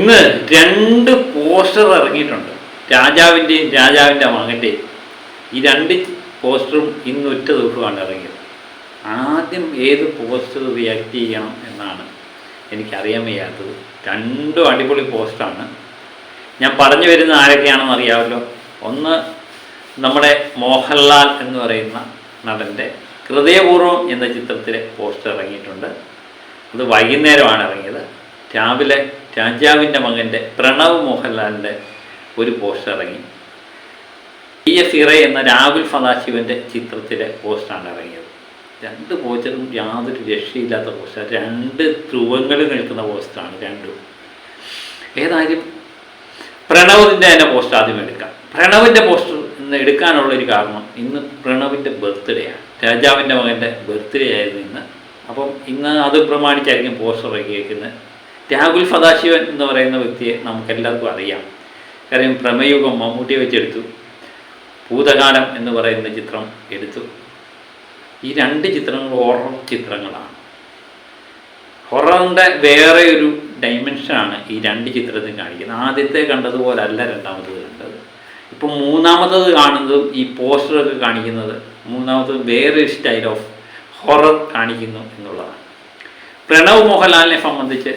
ഇന്ന് രണ്ട് പോസ്റ്റർ ഇറങ്ങിയിട്ടുണ്ട്. രാജാവിൻ്റെയും രാജാവിൻ്റെ മകൻ്റെയും. ഈ രണ്ട് പോസ്റ്ററും ഇന്ന് ഒറ്റ ദിവസമാണ് ഇറങ്ങിയത്. ആദ്യം ഏത് പോസ്റ്റർ റിയാക്ട് ചെയ്യണം എന്നാണ് എനിക്കറിയാൻ വയ്യാത്തത്. രണ്ടും അടിപൊളി പോസ്റ്ററാണ്. ഞാൻ പറഞ്ഞു വരുന്ന ആരൊക്കെയാണെന്ന് അറിയാമല്ലോ. ഒന്ന് നമ്മുടെ മോഹൻലാൽ എന്ന് പറയുന്ന നടൻ്റെ ഹൃദയപൂർവ്വം എന്ന ചിത്രത്തിലെ പോസ്റ്റർ ഇറങ്ങിയിട്ടുണ്ട്. അത് വൈകുന്നേരമാണ് ഇറങ്ങിയത്. രാവിലെ രാജാവിൻ്റെ മകൻ്റെ പ്രണവ് മോഹൻലാലിൻ്റെ ഒരു പോസ്റ്റർ ഇറങ്ങി. PS ഇറ എന്ന രാഹുൽ സദാശിവൻ്റെ ചിത്രത്തിലെ പോസ്റ്ററാണ് ഇറങ്ങിയത്. രണ്ട് പോസ്റ്ററും യാതൊരു രക്ഷയില്ലാത്ത പോസ്റ്റർ. രണ്ട് ധ്രുവങ്ങളിൽ നിൽക്കുന്ന പോസ്റ്ററാണ് രണ്ടും. ഏതായാലും പ്രണവിൻ്റെ തന്നെ പോസ്റ്റർ ആദ്യം എടുക്കാം. പ്രണവിൻ്റെ പോസ്റ്റർ ഇന്ന് എടുക്കാനുള്ളൊരു കാരണം, ഇന്ന് പ്രണവിൻ്റെ ബർത്ത്ഡേ ആണ്. രാജാവിൻ്റെ മകൻ്റെ ബർത്ത്ഡേ ആയിരുന്നു ഇന്ന്. അപ്പം ഇന്ന് അത് പ്രമാണിച്ചായിരിക്കും പോസ്റ്റർ ഇറക്കിയേക്കുന്നത്. രാഹുൽ സദാശിവൻ എന്ന് പറയുന്ന വ്യക്തിയെ നമുക്കെല്ലാവർക്കും അറിയാം. കാര്യം പ്രമേയുഗം മമ്മൂട്ടിയെ വെച്ചെടുത്തു, ഭൂതകാലം എന്ന് പറയുന്ന ചിത്രം എടുത്തു. ഈ രണ്ട് ചിത്രങ്ങൾ ഹൊറർ ചിത്രങ്ങളാണ്. ഹൊററിൻ്റെ വേറെ ഒരു ഡൈമെൻഷനാണ് ഈ രണ്ട് ചിത്രത്തിൽ കാണിക്കുന്നത്. ആദ്യത്തെ കണ്ടതുപോലെ അല്ല രണ്ടാമത്തത് കണ്ടത്. ഇപ്പം മൂന്നാമത്തത് കാണുന്നതും ഈ പോസ്റ്ററൊക്കെ കാണിക്കുന്നത് മൂന്നാമത്തത് വേറെ സ്റ്റൈൽ ഓഫ് ഹൊറർ കാണിക്കുന്നു എന്നുള്ളതാണ്. പ്രണവ് മോഹൻലാലിനെ സംബന്ധിച്ച്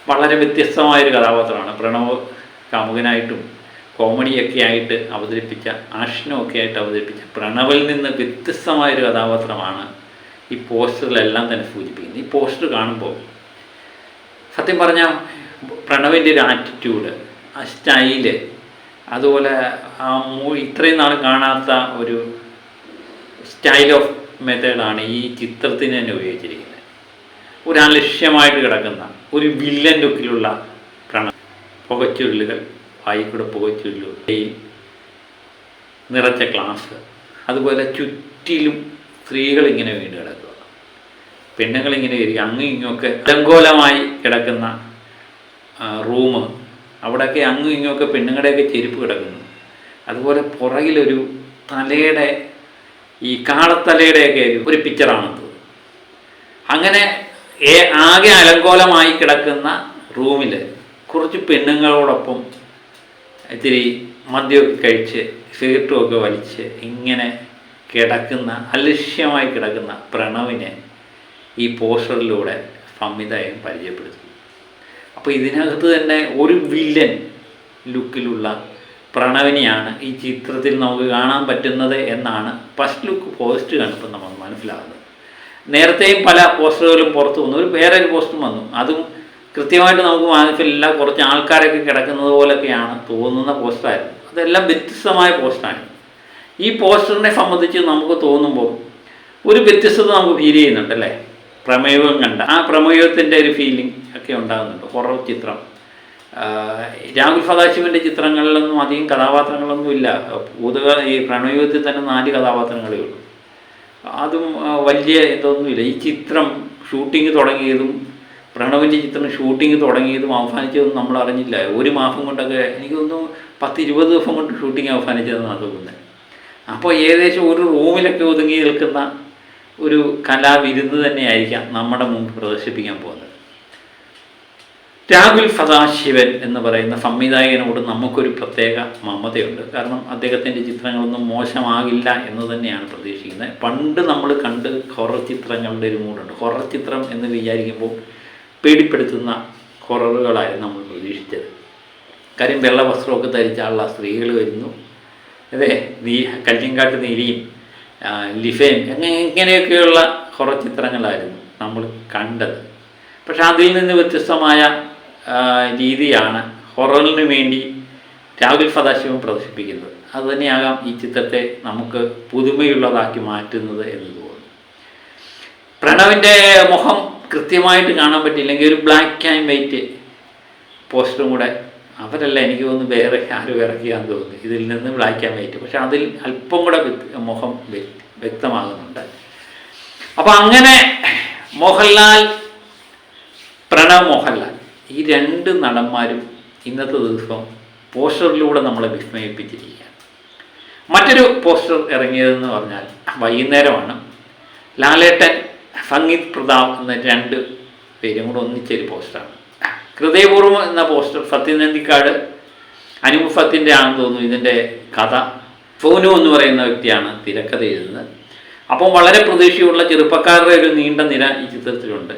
വളരെ വ്യത്യസ്തമായൊരു കഥാപാത്രമാണ്. പ്രണവ് കാമുകനായിട്ടും കോമഡിയൊക്കെ ആയിട്ട് അവതരിപ്പിച്ച, ആക്ഷനൊക്കെ ആയിട്ട് അവതരിപ്പിച്ച പ്രണവിൽ നിന്ന് വ്യത്യസ്തമായൊരു കഥാപാത്രമാണ് ഈ പോസ്റ്ററിലെല്ലാം തന്നെ സൂചിപ്പിക്കുന്നത്. ഈ പോസ്റ്റർ കാണുമ്പോൾ സത്യം പറഞ്ഞാൽ പ്രണവിൻ്റെ ഒരു ആറ്റിറ്റ്യൂഡ്, ആ സ്റ്റൈല്, അതുപോലെ ആ ഇത്രയും നാൾ കാണാത്ത ഒരു സ്റ്റൈൽ ഓഫ് മെത്തേഡാണ് ഈ ചിത്രത്തിന് തന്നെ ഉപയോഗിച്ചിരിക്കുന്നത്. ഒരു അലക്ഷ്യമായിട്ട് കിടക്കുന്ന ഒരു വില്ലൻ ലുക്കിലുള്ള പ്രണവ്. പുകച്ചുരുളുകൾ, വായിക്കൂടെ പുകച്ചുരുളുകൾ, നിറച്ച ഗ്ലാസ്, അതുപോലെ ചുറ്റിലും സ്ത്രീകളിങ്ങനെ വീണ് കിടക്കുക, പെണ്ണുങ്ങളിങ്ങനെ ഇരിക്കുക, അങ്ങും ഇങ്ങുമൊക്കെ അലങ്കോലമായി കിടക്കുന്ന റൂം, അവിടെയൊക്കെ അങ്ങും ഇങ്ങുമൊക്കെ പെണ്ണുങ്ങളുടെയൊക്കെ ചെരുപ്പ് കിടക്കുന്നു. അതുപോലെ പുറകിലൊരു തലയുടെ, ഈ കാളത്തലയുടെയൊക്കെ ഒരു പിക്ചറാണത്. അങ്ങനെ ആകെ അലങ്കോലമായി കിടക്കുന്ന റൂമിൽ കുറച്ച് പെണ്ണുങ്ങളോടൊപ്പം ഇത്തിരി മദ്യമൊക്കെ കഴിച്ച് സിഗരറ്റുമൊക്കെ വലിച്ച് ഇങ്ങനെ കിടക്കുന്ന, അലക്ഷ്യമായി കിടക്കുന്ന പ്രണവിനെ ഈ പോസ്റ്ററിലൂടെ സംവിധായകൻ പരിചയപ്പെടുത്തുന്നു. അപ്പോൾ ഇതിനകത്ത് തന്നെ ഒരു വില്ലൻ ലുക്കിലുള്ള പ്രണവിനെയാണ് ഈ ചിത്രത്തിൽ നമുക്ക് കാണാൻ പറ്റുന്നത് എന്നാണ് ഫസ്റ്റ് ലുക്ക് പോസ്റ്റ് കണ്ടപ്പോൾ നമുക്ക് മനസ്സിലാകുന്നത്. നേരത്തെയും പല പോസ്റ്ററുകളും പുറത്തു വന്നു. വേറെ ഒരു പോസ്റ്ററും വന്നു. അതും കൃത്യമായിട്ട് നമുക്ക് മനസ്സിലില്ല, കുറച്ച് ആൾക്കാരൊക്കെ കിടക്കുന്നത് പോലൊക്കെയാണ് തോന്നുന്ന പോസ്റ്ററായിരുന്നു. അതെല്ലാം വ്യത്യസ്തമായ പോസ്റ്ററാണ്. ഈ പോസ്റ്ററിനെ സംബന്ധിച്ച് നമുക്ക് തോന്നുമ്പോൾ ഒരു വ്യത്യസ്തത നമുക്ക് ഫീൽ ചെയ്യുന്നുണ്ട് അല്ലേ? പ്രമേയം കണ്ട ആ പ്രമേയത്തിൻ്റെ ഒരു ഫീലിംഗ് ഒക്കെ ഉണ്ടാകുന്നുണ്ട്. ഹൊറർ ചിത്രം. രാഹുൽ സദാശിവൻ്റെ ചിത്രങ്ങളിലൊന്നും അധികം കഥാപാത്രങ്ങളൊന്നും ഇല്ല. ഈ പ്രണയത്തിൽ തന്നെ 4 കഥാപാത്രങ്ങളേ ഉള്ളൂ. അതും വലിയ ഇതൊന്നുമില്ല. ഈ ചിത്രം ഷൂട്ടിങ് തുടങ്ങിയതും, പ്രണവിൻ്റെ ചിത്രം ഷൂട്ടിങ് തുടങ്ങിയതും അവസാനിച്ചതും നമ്മൾ അറിഞ്ഞില്ല. ഒരു മാസം കൊണ്ടൊക്കെ, എനിക്ക് തോന്നുന്നു 10-20 ദിവസം കൊണ്ട് ഷൂട്ടിങ് അവസാനിച്ചതെന്നാണ് തോന്നുന്നത്. അപ്പോൾ ഏകദേശം ഒരു റൂമിലൊക്കെ ഒതുങ്ങി നിൽക്കുന്ന ഒരു കലാവിരുന്ന് തന്നെയായിരിക്കാം നമ്മുടെ മുമ്പ് പ്രദർശിപ്പിക്കാൻ പോകുന്നത്. രാഹുൽ സദാശിവൻ എന്ന് പറയുന്ന സംവിധായകനോട് നമുക്കൊരു പ്രത്യേക മമതയുണ്ട്. കാരണം അദ്ദേഹത്തിൻ്റെ ചിത്രങ്ങളൊന്നും മോശമാകില്ല എന്ന് തന്നെയാണ് പ്രതീക്ഷിക്കുന്നത്. പണ്ട് നമ്മൾ കണ്ട് ഹൊറർ ചിത്രങ്ങളുടെ ഒരു മൂടുണ്ട്. ഹൊറർ ചിത്രം എന്ന് വിചാരിക്കുമ്പോൾ പേടിപ്പെടുത്തുന്ന ഹൊററുകളായിരുന്നു നമ്മൾ പ്രതീക്ഷിച്ചത്. കാര്യം വെള്ള വസ്ത്രമൊക്കെ ധരിച്ചുള്ള സ്ത്രീകൾ വരുന്നു, അതെ, കല്ലിങ്കാട്ട് നീലിയും ലിഫയും ഇങ്ങനെയൊക്കെയുള്ള ഹൊറർ ചിത്രങ്ങളായിരുന്നു നമ്മൾ കണ്ടത്. പക്ഷെ അതിൽ നിന്ന് വ്യത്യസ്തമായ രീതിയാണ് ഹൊററിന് വേണ്ടി രാഹുൽ സദാശിവൻ പ്രദർശിപ്പിക്കുന്നത്. അതുതന്നെയാകാം ഈ ചിത്രത്തെ നമുക്ക് പുതുമയുള്ളതാക്കി മാറ്റുന്നത് എന്ന് തോന്നുന്നു. പ്രണവിൻ്റെ മുഖം കൃത്യമായിട്ട് കാണാൻ പറ്റില്ലെങ്കിൽ ഒരു ബ്ലാക്ക് ആൻഡ് വൈറ്റ് പോസ്റ്ററും കൂടെ, അവരല്ല എനിക്ക് തോന്നുന്നു വേറെ ആരും ഇറക്കിയാന്ന് തോന്നുന്നു, ഇതിൽ നിന്ന് ബ്ലാക്ക് ആൻഡ് വൈറ്റ്. പക്ഷെ അതിൽ അല്പം കൂടെ മുഖം വ്യക്തമാകുന്നുണ്ട്. അപ്പം അങ്ങനെ മോഹൻലാൽ, പ്രണവ് മോഹൻലാൽ, ഈ രണ്ട് നടന്മാരും ഇന്നത്തെ ദിവസം പോസ്റ്ററിലൂടെ നമ്മളെ വിസ്മയിപ്പിച്ചിരിക്കുകയാണ്. മറ്റൊരു പോസ്റ്റർ ഇറങ്ങിയതെന്ന് പറഞ്ഞാൽ വൈകുന്നേരമാണ്. ലാലേട്ടൻ, സംഗീത് പ്രതാപ് എന്ന 2 പേരും കൂടെ ഒന്നിച്ചൊരു പോസ്റ്ററാണ്. ഹൃദയപൂർവ്വം എന്ന പോസ്റ്റർ ഫത്തിൻ അന്തിക്കാട് അനൂപ് ഫത്തിൻ്റെ ആണെന്ന് തോന്നുന്നു ഇതിൻ്റെ കഥ. ഫോനു എന്ന് പറയുന്ന വ്യക്തിയാണ് തിരക്കഥ എഴുതുന്നത്. അപ്പം വളരെ പ്രതീക്ഷയുള്ള ചെറുപ്പക്കാരുടെ ഒരു നീണ്ട നിര ഈ ചിത്രത്തിലുണ്ട്.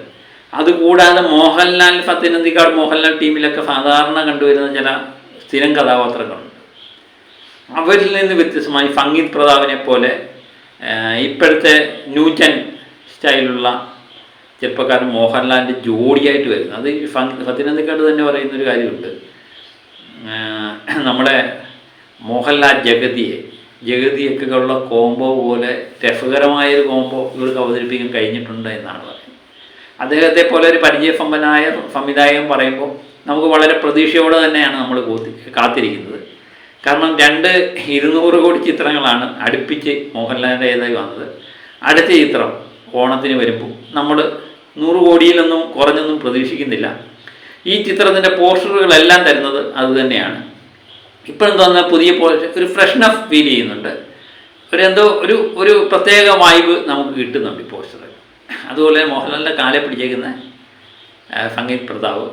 അതുകൂടാതെ മോഹൻലാൽ, ഫത്തിൻ അന്തിക്കാട് മോഹൻലാൽ ടീമിലൊക്കെ സാധാരണ കണ്ടുവരുന്ന ചില സ്ഥിരം കഥാപാത്രങ്ങളുണ്ട്. അവരിൽ നിന്ന് വ്യത്യസ്തമായി സംഗീത് പ്രതാപിനെ പോലെ ഇപ്പോഴത്തെ ന്യൂജൻ സ്റ്റൈലുള്ള ചെറുപ്പക്കാരൻ മോഹൻലാലിൻ്റെ ജോഡിയായിട്ട് വരുന്നത്. അത് ഈ ഫത്തിൻ അന്തിക്കാട് തന്നെ പറയുന്നൊരു കാര്യമുണ്ട്. നമ്മുടെ മോഹൻലാൽ ജഗതിയൊക്കെ ഉള്ള കോംബോ പോലെ രസകരമായൊരു കോംബോ ഇവർക്ക് അവതരിപ്പിക്കാൻ കഴിഞ്ഞിട്ടുണ്ട് എന്നാണ് പറയുന്നത്. അദ്ദേഹത്തെ പോലെ ഒരു പരിചയസമ്പന്നനായ സംവിധായകൻ പറയുമ്പോൾ നമുക്ക് വളരെ പ്രതീക്ഷയോടെ തന്നെയാണ് നമ്മൾ കാത്തിരിക്കുന്നത്. കാരണം 200 കോടി ചിത്രങ്ങളാണ് അടുപ്പിച്ച് മോഹൻലാലിൻ്റേതായി വന്നത്. അടുത്ത ചിത്രം ഓണത്തിന് വരുമ്പോൾ നമ്മൾ 100 കോടിയിലൊന്നും കുറഞ്ഞൊന്നും പ്രതീക്ഷിക്കുന്നില്ല. ഈ ചിത്രത്തിൻ്റെ പോസ്റ്ററുകളെല്ലാം തരുന്നത് അതുതന്നെയാണ്. ഇപ്പോഴും തോന്നുന്ന പുതിയ ഒരു ഫ്രഷ്നെസ് ഫീൽ ചെയ്യുന്നുണ്ട്. ഒരു പ്രത്യേക വൈബ് നമുക്ക് കിട്ടുന്നുണ്ട് ഈ പോസ്റ്റർ. അതുപോലെ മോഹൻലാലിൻ്റെ കാലെ പിടിച്ചേക്കുന്ന സംഗീത് പ്രതാപ്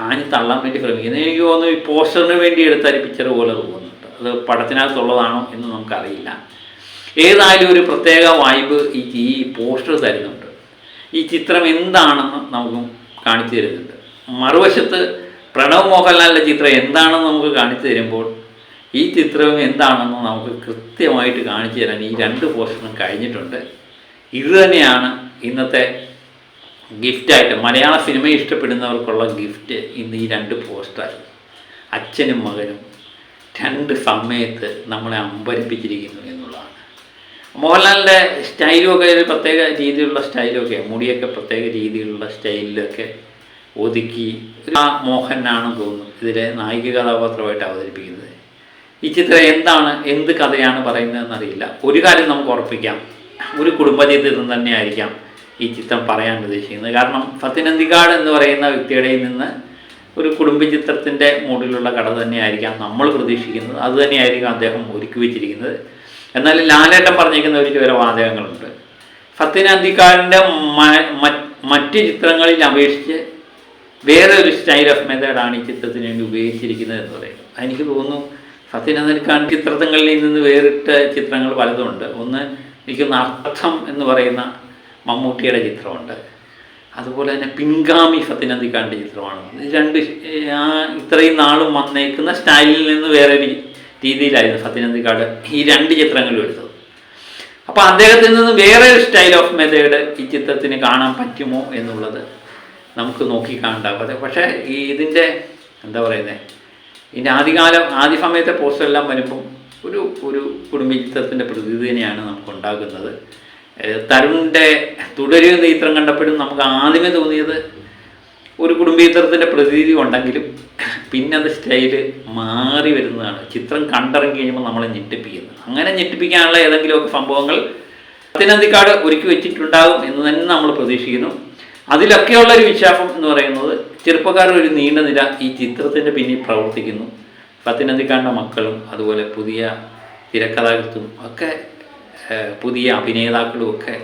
ആഞ്ഞ് തള്ളാൻ വേണ്ടി ശ്രമിക്കുന്നത്. എനിക്ക് തോന്നുന്നു ഈ പോസ്റ്ററിന് വേണ്ടി എടുത്ത ഒരു പിക്ചർ പോലെ തോന്നുന്നുണ്ട്. അത് പടത്തിനകത്തുള്ളതാണോ എന്ന് നമുക്കറിയില്ല. ഏതായാലും ഒരു പ്രത്യേക വൈബ് ഈ പോസ്റ്റർ തരുന്നുണ്ട്. ഈ ചിത്രം എന്താണെന്ന് നമുക്ക് കാണിച്ചു തരുന്നുണ്ട്. മറുവശത്ത് പ്രണവ് മോഹൻലാലിൻ്റെ ചിത്രം എന്താണെന്ന് നമുക്ക് കാണിച്ചു തരുമ്പോൾ ഈ ചിത്രവും എന്താണെന്ന് നമുക്ക് കൃത്യമായിട്ട് കാണിച്ചു തരാൻ ഈ 2 പോസ്റ്ററും കഴിഞ്ഞിട്ടുണ്ട്. ഇത് തന്നെയാണ് ഇന്നത്തെ ഗിഫ്റ്റായിട്ട് മലയാള സിനിമയെ ഇഷ്ടപ്പെടുന്നവർക്കുള്ള ഗിഫ്റ്റ്. ഇന്ന് ഈ 2 പോസ്റ്ററായിരുന്നു. അച്ഛനും മകനും 2 സമയത്ത് നമ്മളെ അമ്പരിപ്പിച്ചിരിക്കുന്നു എന്നുള്ളതാണ്. മോഹൻലാലിൻ്റെ സ്റ്റൈലുമൊക്കെ ഒരു പ്രത്യേക രീതിയിലുള്ള സ്റ്റൈലൊക്കെ, മുടിയൊക്കെ പ്രത്യേക രീതിയിലുള്ള സ്റ്റൈലിലൊക്കെ ഒതുക്കി മോഹനാണെന്ന് തോന്നുന്നു ഇതിലെ നായിക കഥാപാത്രമായിട്ട് അവതരിപ്പിക്കുന്നത്. ഈ ചിത്രം എന്ത് കഥയാണ് പറയുന്നതെന്നറിയില്ല. ഒരു കാര്യം നമുക്ക് ഉറപ്പിക്കാം, ഒരു കുടുംബജീവിതം തന്നെയായിരിക്കാം ഈ ചിത്രം പറയാൻ ഉദ്ദേശിക്കുന്നത്. കാരണം ഫത്തിൻ അന്തിക്കാട് എന്ന് പറയുന്ന വ്യക്തിയുടെ നിന്ന് ഒരു കുടുംബചിത്രത്തിൻ്റെ മൂഡിലുള്ള കഥ തന്നെയായിരിക്കാം നമ്മൾ പ്രതീക്ഷിക്കുന്നത്. അതുതന്നെയായിരിക്കും അദ്ദേഹം ഒരുക്കി വെച്ചിരിക്കുന്നത്. എന്നാൽ ലാലേട്ടൻ പറഞ്ഞിരിക്കുന്ന ഒരു ചില വാചകങ്ങളുണ്ട്. ഫത്തിൻ അന്തിക്കാടിൻ്റെ മറ്റ് ചിത്രങ്ങളിൽ അപേക്ഷിച്ച് വേറെ ഒരു സ്റ്റൈൽ ഓഫ് മെത്തേഡാണ് ഈ ചിത്രത്തിന് വേണ്ടി ഉപയോഗിച്ചിരിക്കുന്നത് എന്ന് പറയുന്നത്. എനിക്ക് തോന്നുന്നു ഫത്തിൻ അന്തിക്കാട് ചിത്രങ്ങളിൽ നിന്ന് വേറിട്ട ചിത്രങ്ങൾ പലതുമുണ്ട്. ഒന്ന് എനിക്കൊന്ന് അർത്ഥം എന്ന് പറയുന്ന മമ്മൂട്ടിയുടെ ചിത്രമുണ്ട്. അതുപോലെ തന്നെ പിൻഗാമി ഫത്തിൻ അന്തിക്കാടിൻ്റെ ചിത്രമാണ്. ഇത്രയും നാളും വന്നേക്കുന്ന സ്റ്റൈലിൽ നിന്ന് വേറൊരു രീതിയിലായിരുന്നു ഫത്തിൻ അന്തിക്കാട് ഈ 2 ചിത്രങ്ങളും എടുത്തത്. അപ്പോൾ അദ്ദേഹത്തിൽ നിന്ന് വേറെ ഒരു സ്റ്റൈൽ ഓഫ് മെത്തേഡ് ഈ ചിത്രത്തിന് കാണാൻ പറ്റുമോ എന്നുള്ളത് നമുക്ക് നോക്കി കാണണ്ടാവാതെ. പക്ഷേ ഇതിൻ്റെ എന്താ പറയുന്നത്, ഇതിൻ്റെ ആദ്യ സമയത്തെ പോസ്റ്ററെല്ലാം വരുമ്പം ഒരു കുടുംബചിത്രത്തിൻ്റെ പ്രതിനിധിയാണ് നമുക്ക് ഉണ്ടാകുന്നത്. തരുണിൻ്റെ തുടരുന്ന ചിത്രം കണ്ടപ്പോഴും നമുക്ക് ആദ്യമേ തോന്നിയത് ഒരു കുടുംബചിത്രത്തിൻ്റെ പ്രതിനിധി ഉണ്ടെങ്കിലും പിന്നെ അത് സ്റ്റൈല് മാറി വരുന്നതാണ്. ചിത്രം കണ്ടിറങ്ങി കഴിയുമ്പോൾ നമ്മളെ ഞെട്ടിപ്പിക്കുന്നത്. അങ്ങനെ ഞെട്ടിപ്പിക്കാനുള്ള ഏതെങ്കിലുമൊക്കെ സംഭവങ്ങൾ ഫത്തിൻ അന്തിക്കാട് ഒരുക്കി വെച്ചിട്ടുണ്ടാകും എന്ന് തന്നെ നമ്മൾ പ്രതീക്ഷിക്കുന്നു. അതിലൊക്കെയുള്ളൊരു വിശ്വാസം എന്ന് പറയുന്നത് ചെറുപ്പക്കാരുടെ ഒരു നീണ്ട നിര ഈ ചിത്രത്തിൻ്റെ പിന്നിൽ പ്രവർത്തിക്കുന്നു. ഫത്തിൻ അന്തിക്കാടിൻ്റെ മക്കളും അതുപോലെ പുതിയ തിരക്കഥാകൃത്തും ഒക്കെ പുതിയ അഭിനേതാക്കളും ഒക്കെ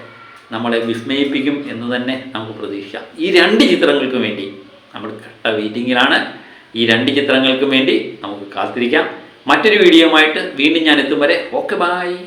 നമ്മളെ വിസ്മയിപ്പിക്കും എന്ന് തന്നെ നമുക്ക് പ്രതീക്ഷിക്കാം. ഈ 2 ചിത്രങ്ങൾക്കും വേണ്ടി നമ്മൾ കട്ട വെയിറ്റിങ്ങിലാണ്. ഈ 2 ചിത്രങ്ങൾക്കും വേണ്ടി നമുക്ക് കാത്തിരിക്കാം. മറ്റൊരു വീഡിയോയുമായിട്ട് വീണ്ടും ഞാൻ എത്തും വരെ ഓക്കെ, ബായ്.